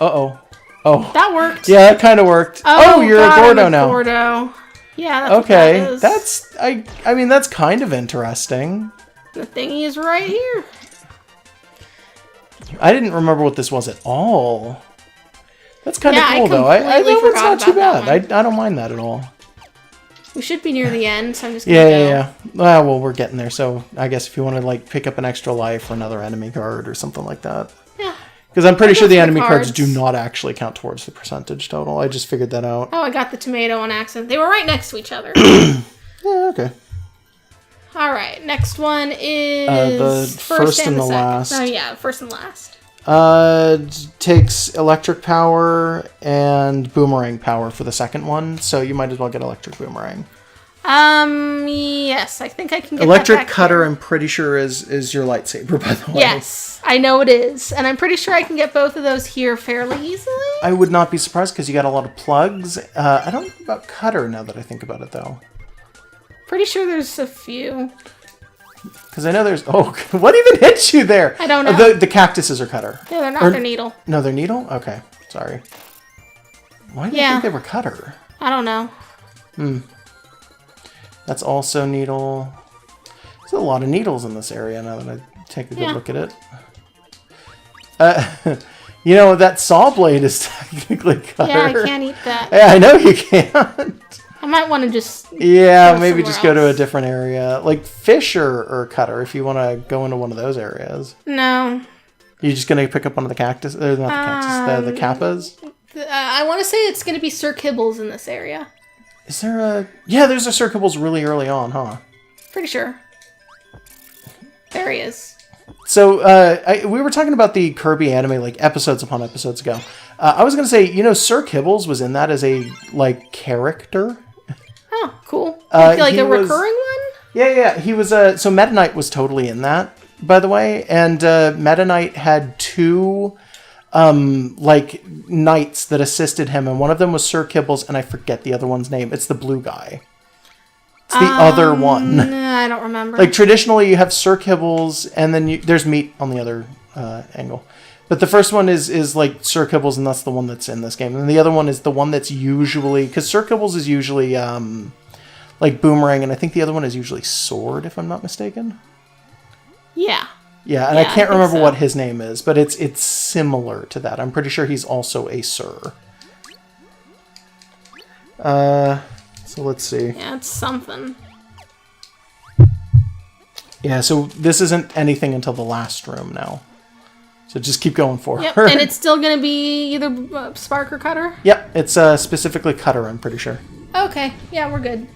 Uh-oh. Oh. That worked. Yeah, that kind of worked. Oh, you're God, a Gordo I'm a now. Gordo. Yeah, that's Okay, what that is. that's... I mean, that's kind of interesting. The thingy is right here. I didn't remember what this was at all. That's kind of cool, though. I that one's forgot not too about bad. that I don't mind that at all. We should be near the end, so I'm just gonna go. Yeah. Well, we're getting there, so I guess if you want to, like, pick up an extra life or another enemy card or something like that. Yeah. Because I'm pretty sure the enemy cards do not actually count towards the percentage total. I just figured that out. Oh, I got the tomato on accident. They were right next to each other. Yeah, okay. Alright, next one is... the first and the last. Oh, yeah, first and last. Takes electric power and boomerang power for the second one, so you might as well get electric boomerang. Yes, I think I can get electric that back cutter, here. I'm pretty sure is your lightsaber, by the way. Yes, I know it is. And I'm pretty sure I can get both of those here fairly easily. I would not be surprised because you got a lot of plugs. I don't know about cutter now that I think about it, though. Pretty sure there's a few. Because I know there's... Oh, what even hit you there? I don't know. The cactuses are cutter. No, they're not. They're needle. No, they're needle? Okay, sorry. Why did you think they were cutter? I don't know. That's also needle. There's a lot of needles in this area now that I take a good look at it. You know, that saw blade is technically cutter. Yeah, I can't eat that. Yeah, I know you can't. I might want to just... Yeah, maybe just go to a different area. Like fish or cutter if you want to go into one of those areas. No. You're just going to pick up one of the cactus... Or not the cactus, the kappas? I want to say it's going to be Sir Kibbles in this area. Is there a... Yeah, there's a Sir Kibbles really early on, huh? Pretty sure. There he is. So, we were talking about the Kirby anime, like, episodes upon episodes ago. I was going to say, you know, Sir Kibbles was in that as a, like, character. Oh, cool. Like a recurring one? Yeah. He was, so Meta Knight was totally in that, by the way. And Meta Knight had two... like knights that assisted him, and one of them was Sir Kibbles, and I forget the other one's name. It's the blue guy. It's the other one. I don't remember. Like traditionally, you have Sir Kibbles, and then there's meat on the other angle. But the first one is like Sir Kibbles, and that's the one that's in this game. And the other one is the one that's usually, because Sir Kibbles is usually like boomerang, and I think the other one is usually sword, if I'm not mistaken. Yeah. Yeah, and I can't remember what his name is, but it's similar to that. I'm pretty sure he's also a Sir. So let's see. Yeah, it's something. Yeah, so this isn't anything until the last room now. So just keep going forward. Yep, and it's still going to be either Spark or Cutter? Yep, it's specifically Cutter, I'm pretty sure. Okay, yeah, we're good.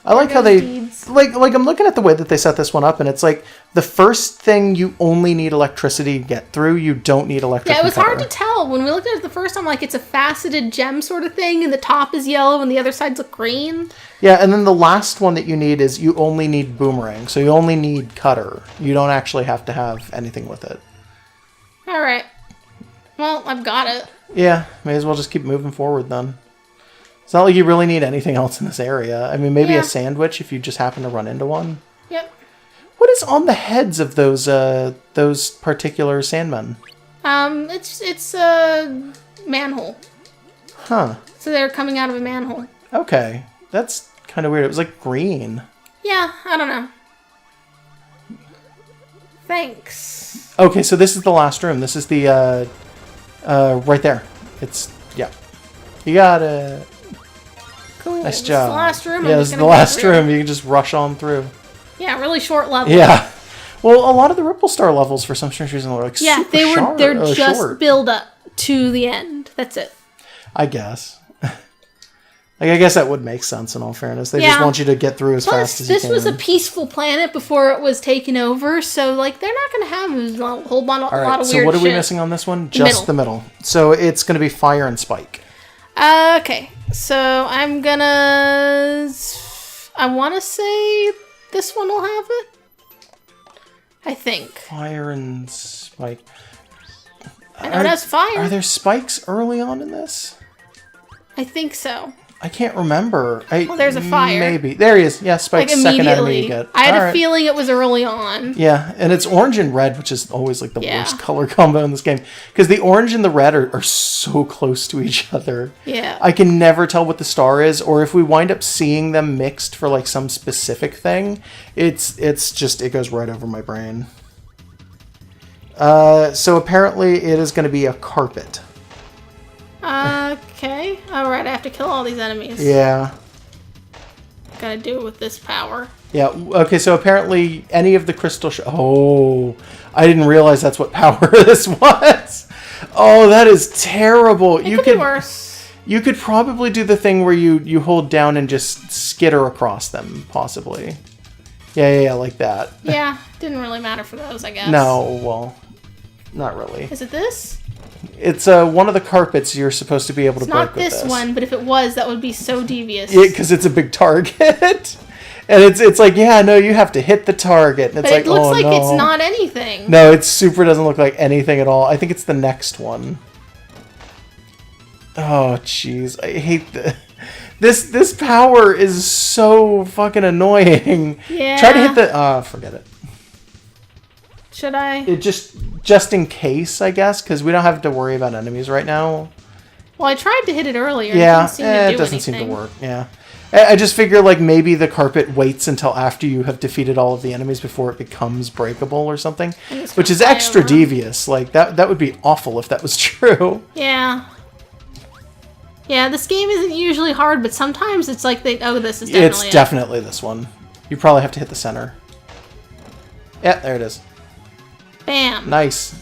I like how they like I'm looking at the way that they set this one up, and it's like the first thing you only need electricity to get through. You don't need electric. Yeah, it was hard to tell when we looked at it the first time. Like it's a faceted gem sort of thing, and the top is yellow, and the other sides look green. Yeah, and then the last one that you need is you only need boomerang, so you only need cutter. You don't actually have to have anything with it. All right. Well, I've got it. Yeah, may as well just keep moving forward then. It's not like you really need anything else in this area. I mean, maybe a sandwich if you just happen to run into one. Yep. What is on the heads of those particular sandmen? It's a manhole. Huh. So they're coming out of a manhole. Okay. That's kind of weird. It was like green. Yeah, I don't know. Thanks. Okay, so this is the last room. This is the, right there. It's, yeah. You got it. Cool. Nice This job. is the last room. Yeah, this is the last room. You can just rush on through. Yeah, really short level. Yeah. Well, a lot of the Ripple Star levels, for some strange reason, were like super short. They're just short. Build up to the end. That's it. I guess. Like, I guess that would make sense in all fairness. They just want you to get through as fast as you can. This was a peaceful planet before it was taken over, so, like, they're not going to have a whole lot of weird shit. So what are we missing on this one? Just the middle. So it's going to be fire and spike. Okay. So I'm going to... I want to say this one will have it. I think. Fire and spike. I know it has fire. Are there spikes early on in this? I think so. I can't remember. Well, there's a fire. Maybe. There he is. Yeah, Spike's like second enemy you get. I had a feeling it was early on. Yeah, and it's orange and red, which is always like the Yeah. worst color combo in this game. Because the orange and the red are so close to each other. Yeah. I can never tell what the star is, or if we wind up seeing them mixed for like some specific thing, it's just, it goes right over my brain. So apparently it is going to be a carpet. Okay. Alright, I have to kill all these enemies. Yeah. Gotta do it with this power. Yeah, okay, so apparently any of the crystal... Oh, I didn't realize that's what power this was. Oh, that is terrible. It could be worse. You could probably do the thing where you hold down and just skitter across them, possibly. Yeah, like that. Yeah, didn't really matter for those, I guess. No, well, not really. Is it this? It's one of the carpets you're supposed to be able to break with this. It's not this one, but if it was, that would be so devious. Because it's a big target. And it's like, yeah, no, you have to hit the target. And it's but it looks like no. it's not anything. No, it super doesn't look like anything at all. I think it's the next one. Oh, jeez. I hate this power is so fucking annoying. Yeah. Try to hit the... forget it. Should I? It just in case, I guess, because we don't have to worry about enemies right now. Well, I tried to hit it earlier. Yeah, It doesn't seem to work. Yeah. I just figure like maybe the carpet waits until after you have defeated all of the enemies before it becomes breakable or something, which is extra devious. Like that would be awful if that was true. Yeah. Yeah, this game isn't usually hard, but sometimes it's like this is definitely definitely this one. You probably have to hit the center. Yeah, there it is. Bam. Nice.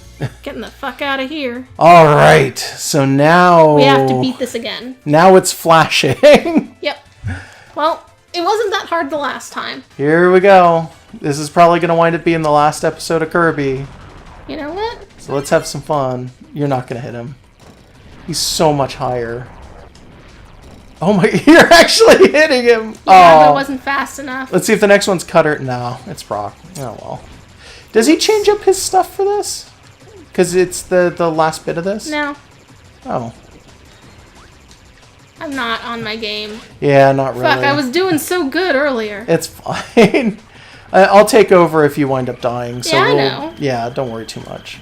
Getting the fuck out of here. All right, so now... We have to beat this again. Now it's flashing. Yep. Well, it wasn't that hard the last time. Here we go. This is probably going to wind up being the last episode of Kirby. You know what? So let's have some fun. You're not going to hit him. He's so much higher. Oh my... You're actually hitting him! Yeah, but it wasn't fast enough. Let's see if the next one's Cutter. No, it's Brock. Oh, well. Does he change up his stuff for this? Because it's the last bit of this? No. Oh. I'm not on my game. Yeah, not really. Fuck, I was doing so good earlier. It's fine. I'll take over if you wind up dying. So yeah, I know. Yeah, don't worry too much.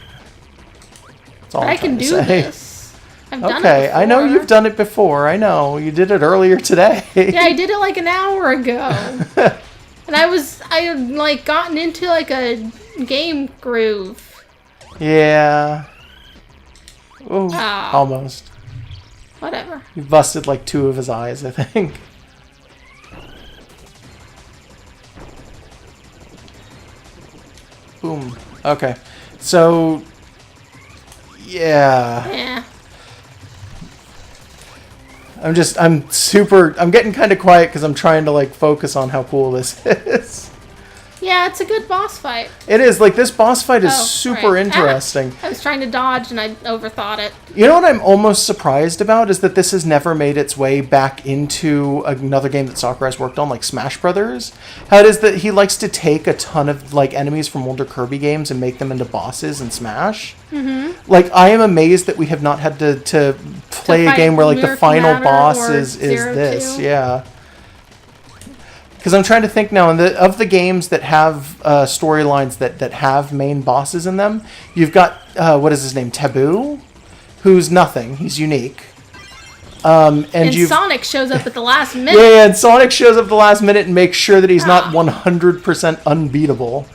That's all I can do this. I've done it before. I know you've done it before. I know. You did it earlier today. Yeah, I did it like an hour ago. And I had like gotten into like a game groove. Yeah. Ooh, Oh. almost. Whatever. You busted like 2 of his eyes, I think. Boom. Okay. So, yeah. Yeah. I'm getting kind of quiet because I'm trying to like focus on how cool this is. Yeah, it's a good boss fight. It is. Like, this boss fight is super interesting. I was trying to dodge and I overthought it. You know what I'm almost surprised about is that this has never made its way back into another game that Sakurai has worked on, like Smash Brothers. How it is that he likes to take a ton of like enemies from older Kirby games and make them into bosses in Smash. Mm-hmm. Like, I am amazed that we have not had to play a game where like the final boss is this. Yeah. Because I'm trying to think now, of the games that have storylines that have main bosses in them, you've got, what is his name, Taboo, who's nothing. He's unique. And Sonic shows up at the last minute. Yeah, and Sonic shows up at the last minute and makes sure that he's not 100% unbeatable.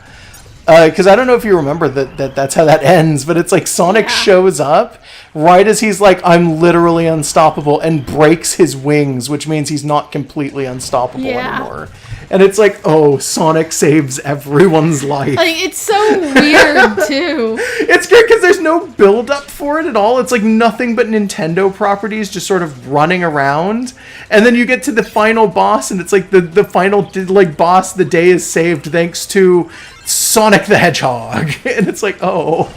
Because I don't know if you remember that's how that ends, but it's like Sonic shows up right as he's like, I'm literally unstoppable, and breaks his wings, which means he's not completely unstoppable anymore. And it's like, oh, Sonic saves everyone's life. Like, it's so weird, too. It's good because there's no build-up for it at all. It's like nothing but Nintendo properties just sort of running around. And then you get to the final boss, and it's like the final like boss, the day is saved thanks to Sonic the Hedgehog. And it's like, oh,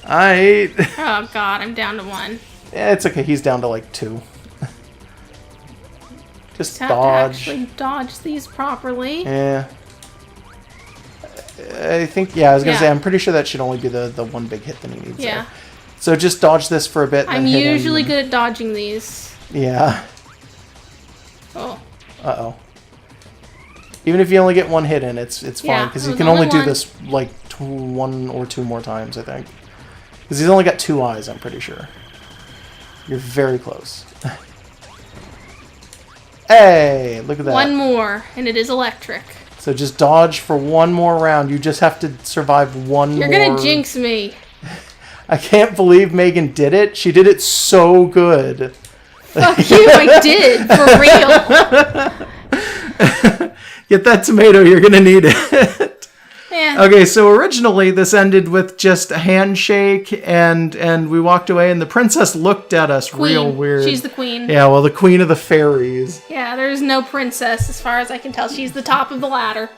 Oh, God, I'm down to 1. Yeah, it's okay. He's down to like 2. Just have to dodge. actually dodge these properly. Yeah. I think, I was going to say, I'm pretty sure that should only be the one big hit that he needs. Yeah. There. So just dodge this for a bit. I'm usually good at dodging these. Yeah. Oh. Uh-oh. Even if you only get one hit in, it's fine, because you can only do this, like, 1 or 2 more times, I think. Because he's only got 2 eyes, I'm pretty sure. You're very close. Hey, look at that. 1 more, and it is electric. So just dodge for 1 more round. You just have to survive 1 more. You're gonna jinx me. I can't believe Megan did it. She did it so good. Fuck you, I did, for real. Get that tomato, you're gonna need it. Yeah. Okay, so originally this ended with just a handshake, and we walked away, and the princess looked at us real weird. She's the queen. Yeah, well, the queen of the fairies. Yeah, there's no princess as far as I can tell. She's the top of the ladder.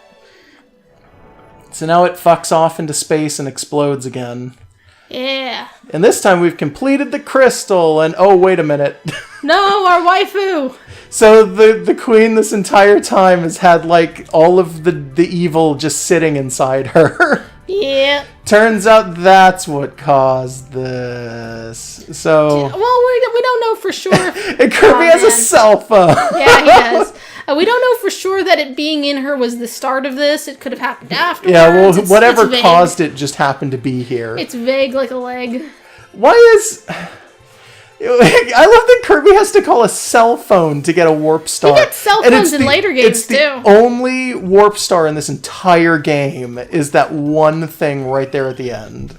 So now it fucks off into space and explodes again. Yeah. And this time we've completed the crystal, and oh, wait a minute. No, our waifu! So the queen this entire time has had, like, all of the evil just sitting inside her. Yeah. Turns out that's what caused this. So... Well, we don't know for sure. And Kirby has a cell phone. Yeah, he does. We don't know for sure that it being in her was the start of this. It could have happened afterwards. Yeah, well, whatever it's caused it just happened to be here. It's vague like a leg. Why is... I love that Kirby has to call a cell phone to get a warp star. You get cell phones in later games, too. It's the only warp star in this entire game is that one thing right there at the end.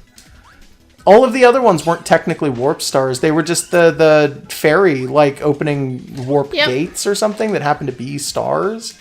All of the other ones weren't technically warp stars. They were just the fairy, like, opening warp gates or something that happened to be stars.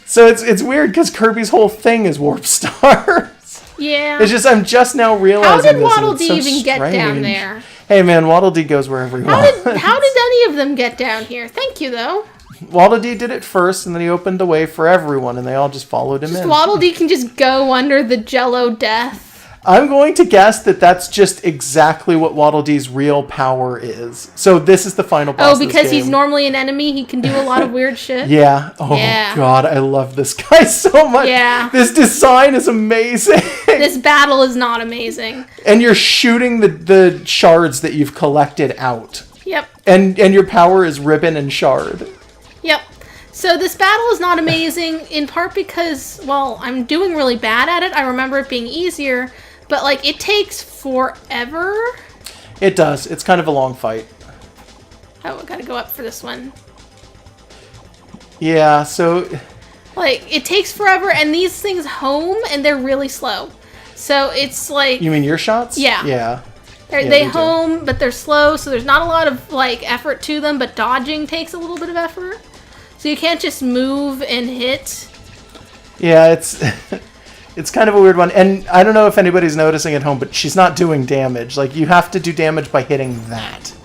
So it's weird because Kirby's whole thing is warp stars. Yeah. It's just, I'm just now realizing this. How did Waddle Dee even get down there? Hey man, Waddle Dee goes wherever he wants. How did any of them get down here? Thank you, though. Waddle Dee did it first, and then he opened the way for everyone, and they all just followed him in. Waddle Dee can just go under the Jello death. I'm going to guess that that's just exactly what Waddle Dee's real power is. So this is the final boss of this because game. he's normally an enemy, he can do a lot of weird shit. Yeah. Oh yeah. God, I love this guy so much. Yeah. This design is amazing. This battle is not amazing. And you're shooting the shards that you've collected out. Yep. And your power is ribbon and shard. Yep. So this battle is not amazing, in part because, well, I'm doing really bad at it. I remember it being easier, but, like, it takes forever. It does. It's kind of a long fight. Oh, I gotta go up for this one. Yeah, so... Like, it takes forever, and these things home, and they're really slow. So it's like... You mean your shots? Yeah. Yeah. They home, but they're slow, so there's not a lot of, like, effort to them, but dodging takes a little bit of effort. So you can't just move and hit. Yeah, it's... It's kind of a weird one, and I don't know if anybody's noticing at home, but she's not doing damage. Like, you have to do damage by hitting that.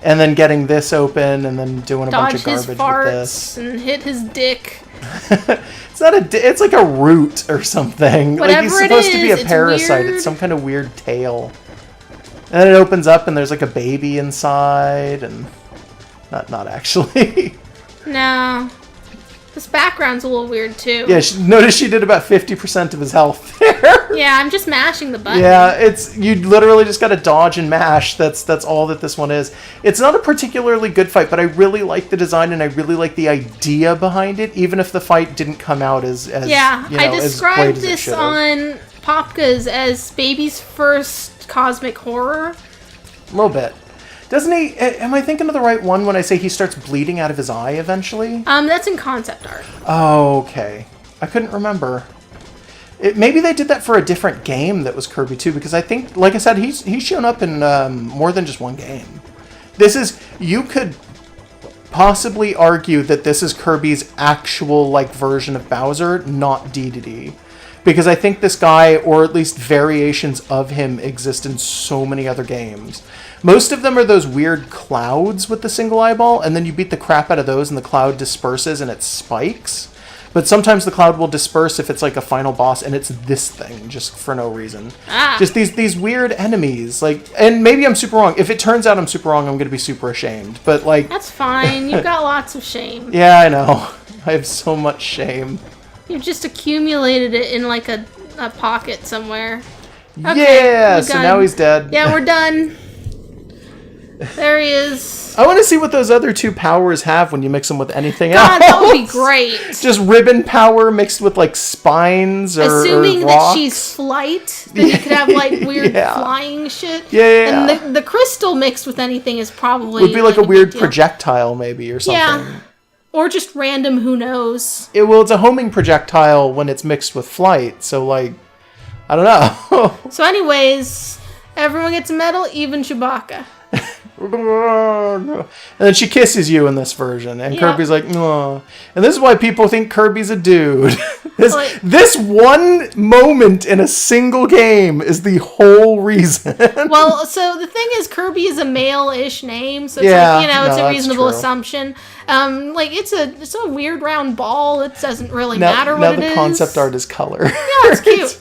And then getting this open, and then doing a bunch of garbage with this. And hit his dick. It's not it's like a root or something. Whatever like he's supposed to be a parasite. Weird. It's some kind of weird tail. And then it opens up, and there's like a baby inside, and... Not actually. No. This background's a little weird, too. Yeah, notice she did about 50% of his health there. Yeah, I'm just mashing the button. Yeah, you literally just gotta dodge and mash. That's all that this one is. It's not a particularly good fight, but I really like the design, and I really like the idea behind it, even if the fight didn't come out as yeah, you know, I described as this on Popka's as baby's first cosmic horror. A little bit. Doesn't he... Am I thinking of the right one when I say he starts bleeding out of his eye eventually? That's in concept art. Oh, okay. I couldn't remember. Maybe they did that for a different game that was Kirby too, because I think, like I said, he's shown up in more than just one game. This is... You could possibly argue that this is Kirby's actual, like, version of Bowser, not Dedede. Because I think this guy, or at least variations of him, exist in so many other games. Most of them are those weird clouds with the single eyeball, and then you beat the crap out of those and the cloud disperses and it spikes. But sometimes the cloud will disperse if it's like a final boss and it's this thing, just for no reason. Just these weird enemies. Like, and maybe I'm super wrong. If it turns out I'm super wrong, I'm going to be super ashamed. But like... That's fine. You've got lots of shame. Yeah, I know. I have so much shame. You've just accumulated it in like a pocket somewhere. Okay, yeah, so now he's dead. Yeah, we're done. There he is. I want to see what those other two powers have when you mix them with anything else. God, that would be great. Just ribbon power mixed with like spines or Assuming or that rocks. she's flight, then you could have like weird Yeah. flying shit. Yeah. And the crystal mixed with anything is probably would be like a weird big deal. projectile maybe or something. Yeah. Or just random, who knows. It's a homing projectile when it's mixed with flight. So like, I don't know. So anyways, everyone gets a medal, even Chewbacca. And then she kisses you in this version, and Yep. Kirby's like, "Aw." And this is why people think Kirby's a dude. Like- this one moment in a single game is the whole reason. Well, so the thing is, Kirby is a male-ish name, so it's Yeah, like, it's no, a that's reasonable true. assumption. Like it's a weird round ball. It doesn't really matter now what it the is. concept art is color. Yeah, it's cute.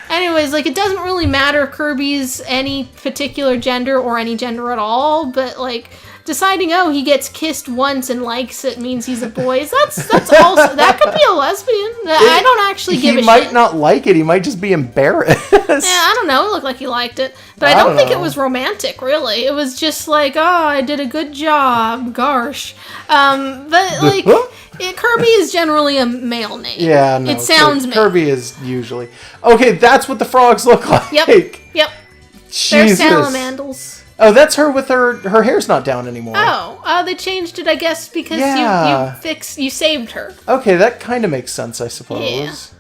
Anyways, like, it doesn't really matter if Kirby's any particular gender or any gender at all, but, like, deciding, he gets kissed once and likes it means he's a boy. That's also, that could be a lesbian. I don't actually give a shit. He might not like it. He might just be embarrassed. Yeah, I don't know. It looked like he liked it. But I don't think it was romantic, really. It was just like, I did a good job. Gosh. But, like... Kirby is generally a male name. Yeah, no. It sounds male. Kirby is usually... Okay, that's what the frogs look like. Yep. They're Jesus. salamandals. Oh, that's her with her hair's not down anymore. Oh, they changed it, I guess, because you saved her. Okay, that kind of makes sense, I suppose.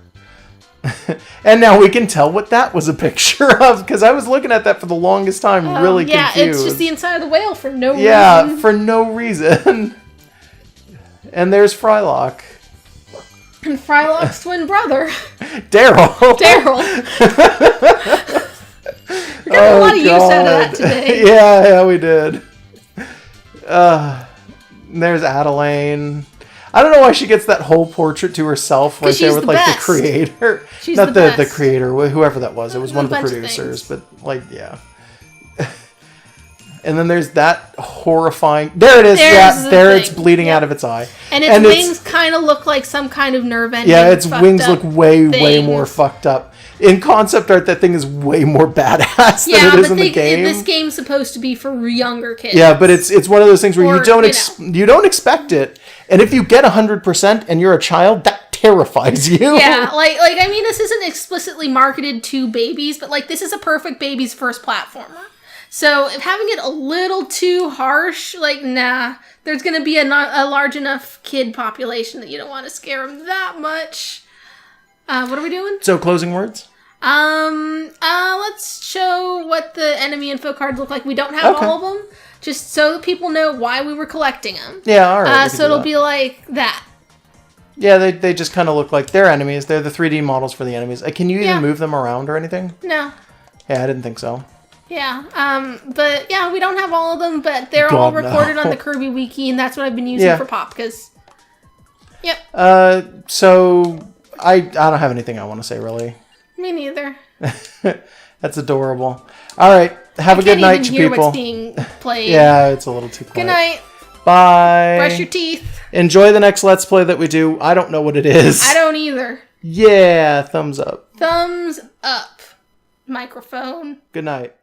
Yeah. And now we can tell what that was a picture of, because I was looking at that for the longest time, really confused. Yeah, it's just the inside of the whale for no reason. Yeah, for no reason. And there's Frylock. And Frylock's twin brother. Daryl. We got a lot of use out of that today. Yeah, we did. There's Adelaine. I don't know why she gets that whole portrait to herself right there with the creator. She's Not the the creator, whoever that was. It was one of the producers, but yeah. And then there's that horrifying... There it is. There it's bleeding out of its eye. And its wings kind of look like some kind of nerve ending. Yeah, its wings look way more fucked up. In concept art, that thing is way more badass than it is in the game. This game's supposed to be for younger kids. Yeah, but it's one of those things where you don't expect it, and if you get 100% and you're a child, that terrifies you. Yeah, I mean, this isn't explicitly marketed to babies, but this is a perfect baby's first platformer. So if having it a little too harsh, nah, there's going to be a large enough kid population that you don't want to scare them that much. What are we doing? So closing words? Let's show what the enemy info cards look like. We don't have all of them, just so that people know why we were collecting them. Yeah, all right. So it'll be like that. Yeah, they just kind of look like they're enemies. They're the 3D models for the enemies. Can you even move them around or anything? No. Yeah, I didn't think so. Yeah, but yeah, we don't have all of them, but they're all recorded on the Kirby Wiki, and that's what I've been using for Pop, because... Yep. So, I don't have anything I want to say, really. Me neither. That's adorable. Alright, have a good night, you people. What's being played. Yeah, it's a little too quiet. Good night. Bye. Brush your teeth. Enjoy the next Let's Play that we do. I don't know what it is. I don't either. Yeah, thumbs up. Thumbs up. Microphone. Good night.